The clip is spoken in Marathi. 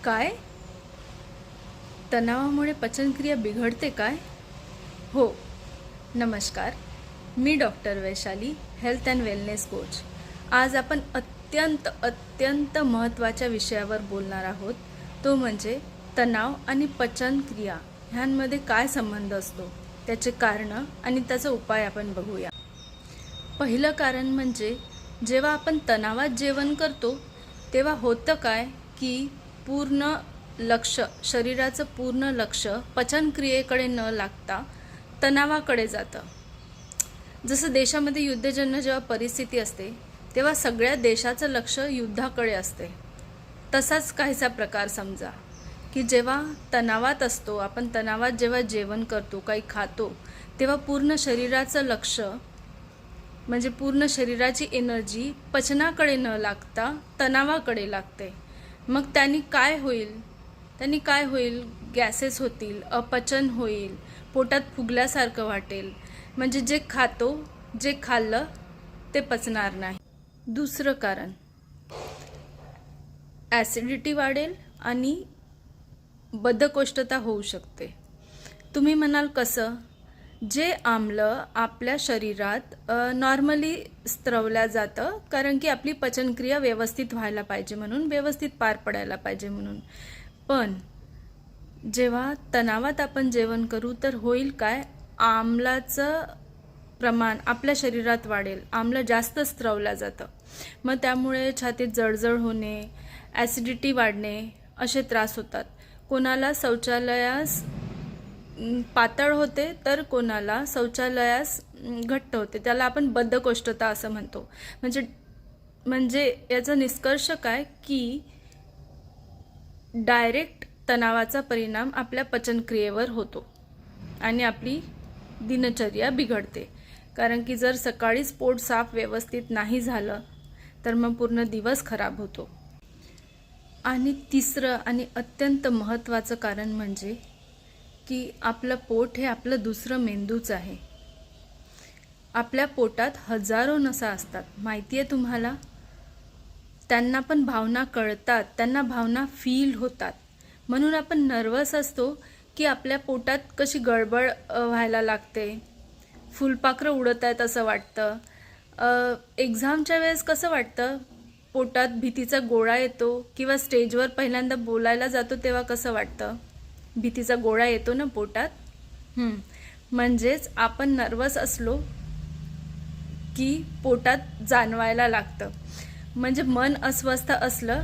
काय? तणावामुळे पचनक्रिया बिघडते काय? हो. नमस्कार. मी doctor Vaishali, health and wellness coach. आज आपण अत्यंत महत्त्वाच्या विषयावर बोलणार आहोत. तो म्हणजे तणाव आणि पचनक्रिया ह्यांमध्ये काय संबंध असतो, त्याचे कारणं आणि त्याचा उपाय आपण बघूया. पहिलं कारण म्हणजे जेव्हा आपण तणावात जेवण करतो तेव्हा होतं काय की शरीराचं पूर्ण लक्ष पचनक्रियेकडे न लागता तणावाकडे जातं. जसं देशामध्ये युद्धजन्य जेव्हा परिस्थिती असते तेव्हा सगळ्या देशाचं लक्ष युद्धाकडे असते. तसाच काहीसा प्रकार समजा की जेव्हा तणावात असतो, आपण तणावात जेव्हा जेवण करतो, काही खातो, तेव्हा पूर्ण शरीराचं लक्ष म्हणजे पूर्ण शरीराची एनर्जी पचनाकडे न लागता तणावाकडे लागते. मग त्यांनी काय होईल? गॅसेस होतील, अपचन होईल, पोटात फुगल्यासारखं वाटेल. म्हणजे जे खाल्लं ते पचणार नाही. दुसरं कारण, ॲसिडिटी वाढेल आणि बद्धकोष्ठता होऊ शकते. तुम्ही म्हणाल कसं? जे आम्ल आपल्या शरीरात नॉर्मली स्त्रवल्या जातं, कारण की आपली पचनक्रिया व्यवस्थित व्हायला पाहिजे म्हणून, व्यवस्थित पार पडायला पाहिजे म्हणून. पण जेव्हा तणावात आपण जेवण करू तर होईल काय? आम्लाचं प्रमाण आपल्या शरीरात वाढेल, आम्ल जास्त स्त्रवल्या जातं. मग त्यामुळे छातीत जळजळ होणे, ॲसिडिटी वाढणे असे त्रास होतात. कोणाला शौचालयास पातळ होते तर कोणाला शौचालयास घट्ट होते. त्याला आपण बद्धकोष्ठता असं म्हणतो. म्हणजे याचा निष्कर्ष काय की डायरेक्ट तणावाचा परिणाम आपल्या पचनक्रियेवर होतो आणि आपली दिनचर्या बिघडते. कारण की जर सकाळीच पोट साफ व्यवस्थित नाही झालं तर मग पूर्ण दिवस खराब होतो. आणि तिसरं आणि अत्यंत महत्त्वाचं कारण म्हणजे की आपलं पोट हे आपलं दुसरं मेंदूच आहे. आपल्या पोटात हजारो नसा असतात, माहिती आहे तुम्हाला? त्यांना पण भावना कळतात, त्यांना भावना फील होतात. म्हणून आपण नर्वस असतो की आपल्या पोटात कशी गडबड व्हायला लागते, फुलपाखरं उडत आहेत असं वाटतं. एक्झामच्या वेळेस कसं वाटतं? पोटात भीतीचा गोळा येतो, किंवा स्टेजवर पहिल्यांदा बोलायला जातो तेव्हा कसं वाटतं? भीतीचा गोळा येतो ना पोटात. म्हणजेच आपण नर्वस असलो की पोटात जाणवायला लागतं. म्हणजे मन अस्वस्थ असलं